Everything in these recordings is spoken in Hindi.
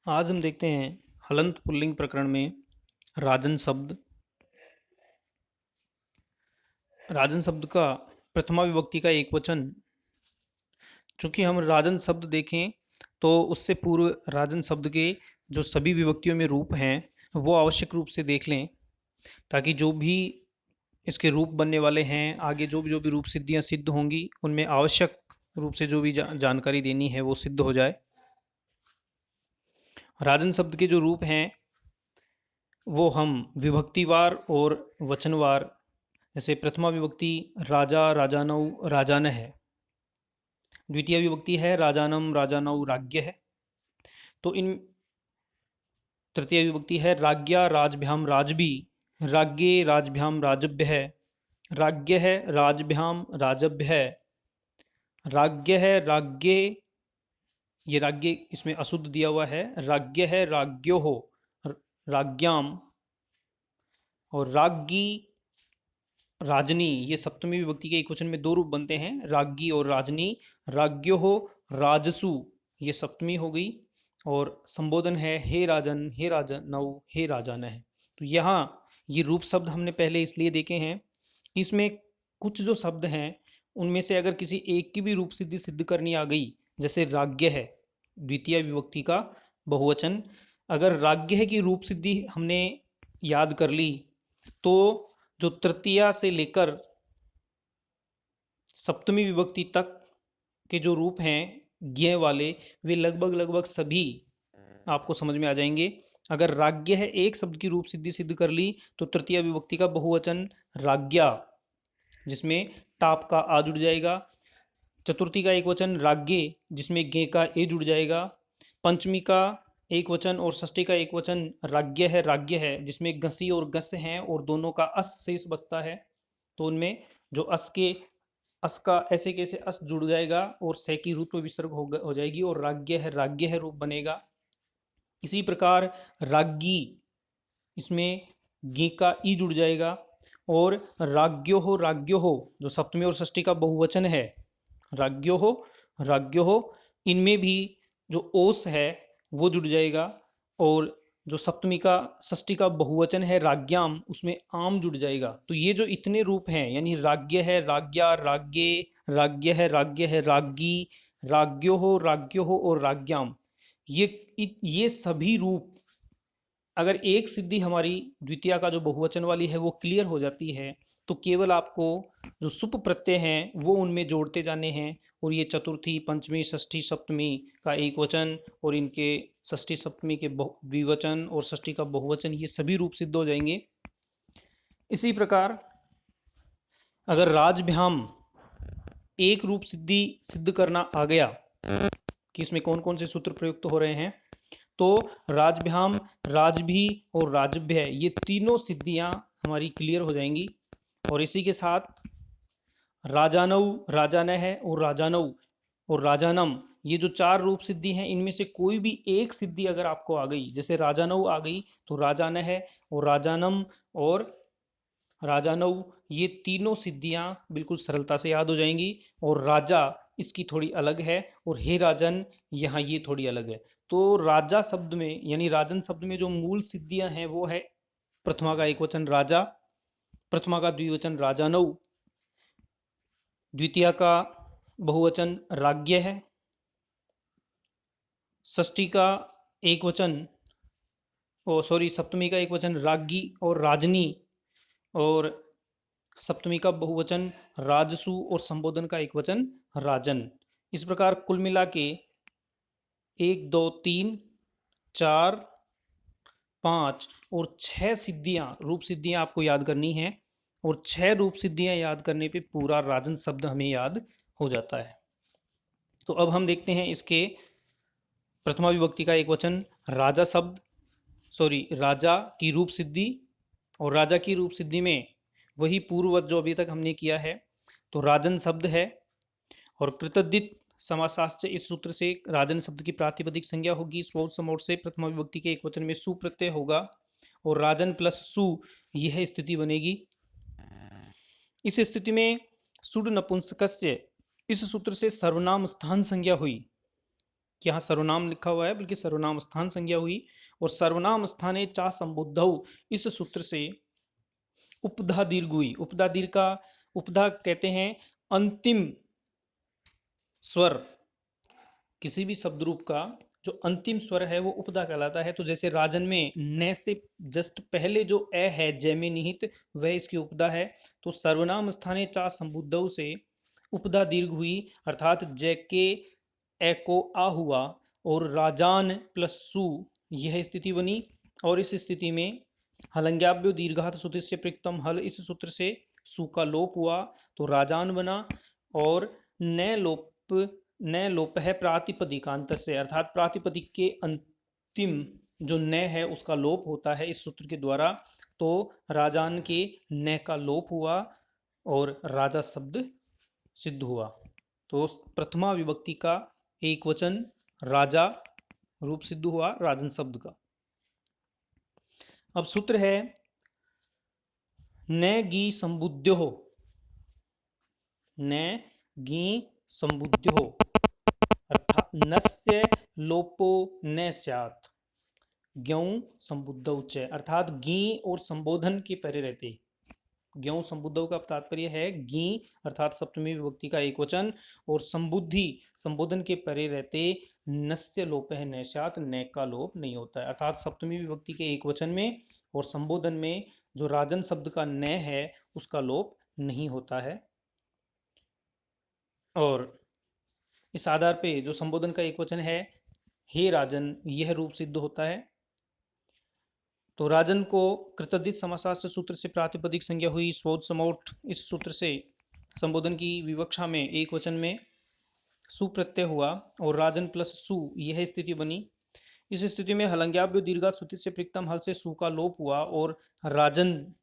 आज हम देखते हैं हलंत पुल्लिंग प्रकरण में राजन शब्द। राजन शब्द का प्रथमा विभक्ति का एक वचन। चूंकि हम राजन शब्द देखें तो उससे पूर्व राजन शब्द के जो सभी विभक्तियों में रूप हैं वो आवश्यक रूप से देख लें, ताकि जो भी इसके रूप बनने वाले हैं आगे जो भी रूप सिद्धियां सिद्ध होंगी उनमें आवश्यक रूप से जो भी जानकारी देनी है वो सिद्ध हो जाए। राजन शब्द के जो रूप हैं वो हम विभक्तिवार और वचनवार, जैसे प्रथमा विभक्ति राजा राजानौ राजान है, द्वितीय विभक्ति है राजानम राजानौ राज्ञ है। तो इन तृतीय विभक्ति है राज्ञा राजभ्याम राजभी, राज्ञे राजभ्याम राजभ्य है, राज्ञ है राजभ्याम राजभ्य है, राज्ञ है राज्ञे, ये राज्ञे इसमें अशुद्ध दिया हुआ है, राज्ञ है राज्ञो हो राज्ञाम, और राज्ञी राजनी, ये सप्तमी विभक्ति के एक वचन में दो रूप बनते हैं, राज्ञी और राजनी। राज्ञो हो राजसु, ये सप्तमी हो गई, और संबोधन है हे राजन हे राजन नौ हे राजान है। तो यहाँ ये रूप शब्द हमने पहले इसलिए देखे हैं, इसमें कुछ जो शब्द हैं उनमें से अगर किसी एक की भी रूप सिद्धि सिद्ध करनी आ गई, जैसे राज्ञ है द्वितीय विभक्ति का बहुवचन, अगर राज्ञ की रूप सिद्धि हमने याद कर ली तो जो तृतीया से लेकर सप्तमी विभक्ति तक के जो रूप हैं ज्ञ वाले, वे लगभग लगभग सभी आपको समझ में आ जाएंगे। अगर राज्ञ है एक शब्द की रूप सिद्धि सिद्ध कर ली तो तृतीय विभक्ति का बहुवचन राज्ञा, जिसमें टाप का आ जुड़ जाएगा। चतुर्थी का एक वचन राज्ञे, जिसमें गे का ए जुड़ जाएगा। पंचमी का एक वचन और षष्ठी का एक वचन राज्ञ है, जिसमें गसी और गस हैं और दोनों का अस शेष बचता है। तो उनमें जो अस का ऐसे कैसे अस जुड़ जाएगा और से की रूप में विसर्ग हो जाएगी और राज्ञ है रूप बनेगा। इसी प्रकार राज्ञी, इसमें गी का ई जुड़ जाएगा, और राज्ञो हो जो सप्तमी और षष्ठी का बहुवचन है, राज्ञो हो इनमें भी जो ओस है वो जुड़ जाएगा, और जो सप्तमी का षष्ठी का बहुवचन है राज्ञाम, उसमें आम जुड़ जाएगा। तो ये जो इतने रूप हैं, यानी राज्ञ है राज्ञा राज्ञे, राज्ञ है राज्ञी, राज्ञो हो और राज्ञाम, ये सभी रूप अगर एक सिद्धि हमारी द्वितीय का जो बहुवचन वाली है वो क्लियर हो जाती है तो केवल आपको जो सुप प्रत्यय हैं वो उनमें जोड़ते जाने हैं, और ये चतुर्थी पंचमी षष्ठी सप्तमी का एक वचन और इनके षष्ठी सप्तमी के द्विवचन और षष्ठी का बहुवचन, ये सभी रूप सिद्ध हो जाएंगे। इसी प्रकार अगर राजभ्याम एक रूप सिद्धि सिद्ध करना आ गया कि इसमें कौन कौन से सूत्र प्रयुक्त हो रहे हैं, तो राजभ्याम राजभी और राजभ्य, ये तीनों सिद्धियां हमारी क्लियर हो जाएंगी। और इसी के साथ राजानऊ राजान है और राजानऊ और राजानम, ये जो चार रूप सिद्धि हैं इनमें से कोई भी एक सिद्धि अगर आपको आ गई, जैसे राजानऊ आ गई तो राजान है और राजानम और राजानऊ, ये तीनों सिद्धियां बिल्कुल सरलता से याद हो जाएंगी। और राजा इसकी थोड़ी अलग है और हे राजन यहाँ ये थोड़ी अलग है। तो राजा शब्द में यानी राजन शब्द में जो मूल सिद्धियां हैं वो है प्रथमा का एक वचन राजा, प्रथमा का द्विवचन राजानऊ, द्वितीय का बहुवचन राज्ञ है, षष्ठी का एक वचन सप्तमी का एक वचन राज्ञी और राजनी, और सप्तमी का बहुवचन राजसु और संबोधन का एक वचन राजन। इस प्रकार कुल मिला के 1 2 3 4 5 और 6 सिद्धियां रूप सिद्धियां आपको याद करनी हैं, और 6 रूप सिद्धियां याद करने पे पूरा राजन शब्द हमें याद हो जाता है। तो अब हम देखते हैं इसके प्रथमा विभक्ति का एक वचन राजा की रूप सिद्धि, और राजा की रूप सिद्धि में वही पूर्ववत जो अभी तक हमने किया है, तो राजन शब्द है, और कृतद्धित समासाश्च इस सूत्र से राजन शब्द की प्रातिपदिक संज्ञा होगी, स्वोत समोट से प्रथमा विभक्ति के एक वचन में सु प्रत्यय होगा, और राजन प्लस सु यह स्थिति बनेगी। इस स्थिति में सुड नपुंसकस्य इस सूत्र से सर्वनाम स्थान संज्ञा हुई, कि यहाँ सर्वनाम लिखा हुआ है, बल्कि सर्वनाम स्थान संज्ञा हुई। और सर्वनाम स्थाने चा संबुद्धौ, इस सूत्र से उपधा दीर्घ हुई। उपधा दीर्घ का, उपधा कहते हैं अंतिम स्वर, किसी भी शब्द रूप का जो अंतिम स्वर है वो उपधा कहलाता है। तो जैसे राजन में न से जस्ट पहले जो ए है जय में निहित, वह इसकी उपधा है। तो सर्वनाम स्थाने चा संबुद्धौ से उपधा दीर्घ हुई, अर्थात जय के ए को आ हुआ और राजान प्लस सु, यह स्थिति बनी। और इस स्थिति में हलंग्याभ्यो दीर्घात सूत्र से प्रिक्तम हल, इस सूत्र से सु का लोप हुआ तो राजान बना। और न लोप, न लोप है प्रातिपदिकांत से, अर्थात प्रातिपदिक के अंतिम जो न है उसका लोप होता है इस सूत्र के द्वारा। तो राजान के न का लोप हुआ और राजा शब्द सिद्ध हुआ। तो प्रथमा विभक्ति का एक वचन राजा रूप सिद्ध हुआ राजन शब्द का। अब सूत्र है न गी संबुद्ध्यो, न गी संबुद्ध्यो, अर्थात नस्य लोपो न स्यात् ज्ञौ संबुद्धौ च, अर्थात गी और संबोधन के परे रहते। ज्ञौ संबुद्धौ का तात्पर्य है गी अर्थात सप्तमी विभक्ति का एक वचन, और संबुद्धि संबोधन के परे रहते नस्य लोप है न स्यात्, न का लोप नहीं होता है। अर्थात सप्तमी विभक्ति के एक वचन में और संबोधन में जो राजन शब्द का न है उसका लोप नहीं होता है। और इस आधार पे जो संबोधन का एक वचन है हे राजन, यह रूप सिद्ध होता है। तो राजन को कृतद्धित समासास्त्र सूत्र से प्रातिपदिक संज्ञा हुई स्वोत समोट, इस सूत्र से संबोधन की विवक्षा में एक वचन में सुप्रत्यय हुआ और राजन प्लस सु, यह स्थिति बनी। इस स्थिति में हलंग्याभ्यो दीर्घात सूत्र से प्रिक्तम हल से सु का लोप हुआ और राजन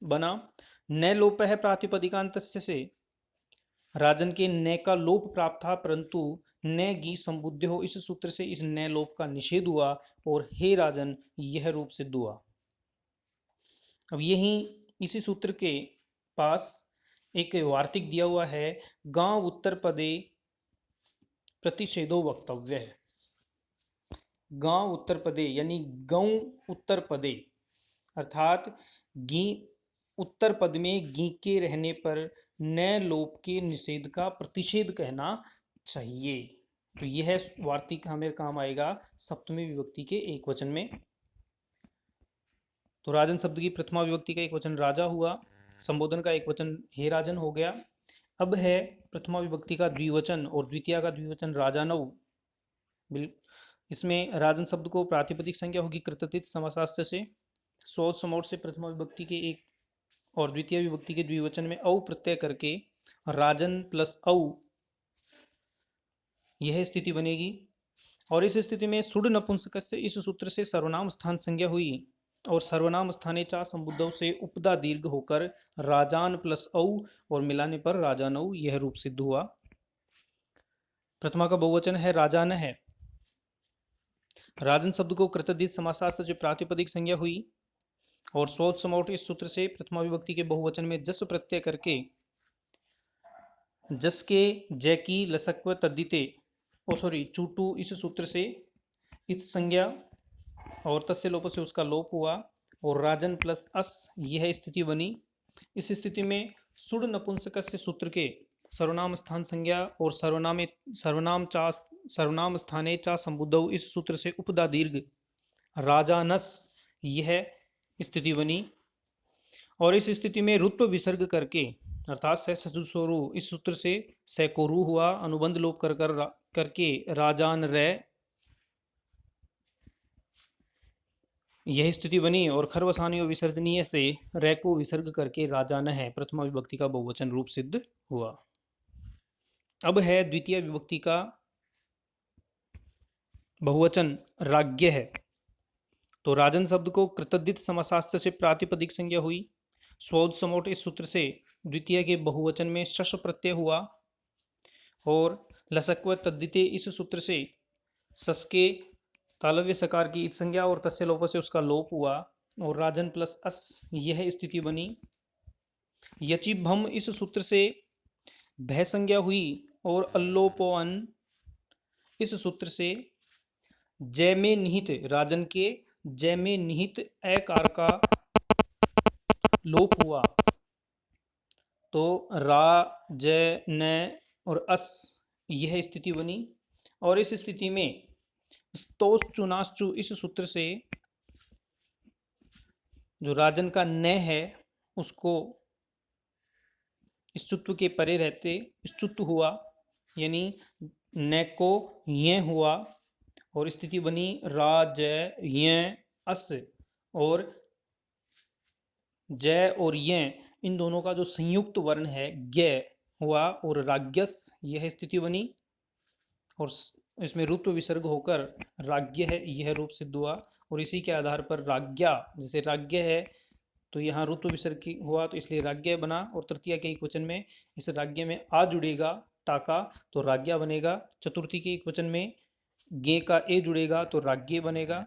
बना। न लोप है प्रातिपदिकांत से, राजन के न का लोप प्राप्त था, परंतु न गी संबुद्ध हो, इस सूत्र से इस न लोप का निषेध हुआ और हे राजन यह रूप सिद्ध हुआ। अब यही इसी सूत्र के पास एक वार्तिक दिया हुआ है, गांव उत्तर पदे प्रतिषेधो वक्तव्य है। गांव उत्तर पदे यानी गौ उत्तर पदे, अर्थात गी उत्तर पद में गी के रहने पर न लोप के निषेध का प्रतिषेध कहना चाहिए। तो यह वार्तिक हमें काम आएगा सप्तमी विभक्ति के एक वचन में। तो राजन शब्द की प्रथमा विभक्ति का एक वचन राजा हुआ, संबोधन का एक वचन हे राजन हो गया। अब है प्रथमा विभक्ति का द्विवचन और द्वितीय का द्विवचन राजानव। इसमें राजन शब्द को प्रातिपदिक संज्ञा होगी कृतधित समासास्त्र से, सोच समोट से प्रथमा विभक्ति के एक और द्वितीय विभक्ति के द्विवचन में औ प्रत्यय करके राजन प्लस औ, यह स्थिति बनेगी। और इस स्थिति में सुड नपुंसक से इस सूत्र से सर्वनाम स्थान संज्ञा हुई और सर्वनाम स्थाने चा संबुद्धौ से उपदा दीर्घ होकर राजान प्लस औ और मिलाने पर राजानौ, यह रूप सिद्ध हुआ। प्रथमा का बहुवचन है राजान है। राजन शब्द को कृतधित समासास्त्र से प्रातिपदिक संज्ञा हुई और स्वोत समोट, इस सूत्र से प्रथमा विभक्ति के बहुवचन में जस प्रत्यय करके जस के जय की लसक्व तद्दिते चूटू, इस सूत्र से इत संज्ञा और तस्य लोप से उसका लोप हुआ और राजन प्लस अस, यह स्थिति बनी। इस स्थिति में सुड नपुंसक से सूत्र के सर्वनाम स्थान संज्ञा और सर्वनाम स्थाने चा संबुद्धौ, इस सूत्र से उपदा दीर्घ राजानस, यह स्थिति बनी। और इस स्थिति में रुत्व विसर्ग करके अर्थात से सजुस्वरु, इस सूत्र से सैकोरु हुआ, अनुबंध लोप करके राजान रे, यह स्थिति बनी। और खरवसानी और विसर्जनीय से रे को विसर्ग करके राजान है, प्रथमा विभक्ति का बहुवचन रूप सिद्ध हुआ। अब है द्वितीय विभक्ति का बहुवचन राज्ञ है। तो राजन शब्द को कृतद्धित समासास्त्र से प्रातिपदिक संज्ञा हुई, स्वोद समोट, इस सूत्र से द्वितीय के बहुवचन में शश प्रत्यय हुआ और लसक्व तद्दिते, इस सूत्र से सस के तालव्य सकार की इत संज्ञा और तस्य लोप से उसका लोप हुआ और राजन प्लस अस, यह स्थिति बनी। यचिभम, इस सूत्र से भय संज्ञा हुई और अल्लोपोअन, इस सूत्र से जय में निहित राजन के जय में निहित एकार का लोप हुआ तो रा जय न और अस यह स्थिति बनी। और इस स्थिति में स्तोश्चुनाश्चु इस सूत्र से जो राजन का न है उसको स्तुत्व के परे रहते स्तुत्व हुआ, यानी न को ये हुआ और स्थिति बनी रा जय ये अस, और जय और ये इन दोनों का जो संयुक्त वर्ण है ज्ञ हुआ और राज्ञस यह स्थिति बनी और इसमें रुत्व विसर्ग होकर राज्ञ है यह रूप सिद्ध हुआ। और इसी के आधार पर राज्ञा, जैसे राज्ञ है तो यहाँ रुत्व विसर्ग हुआ तो इसलिए राज्ञ बना, और तृतीया के एक वचन में इस राज्ञ में आ जुड़ेगा टाका तो राज्ञा बनेगा। चतुर्थी के एक वचन में गे का ए जुड़ेगा तो राज्ञ बनेगा।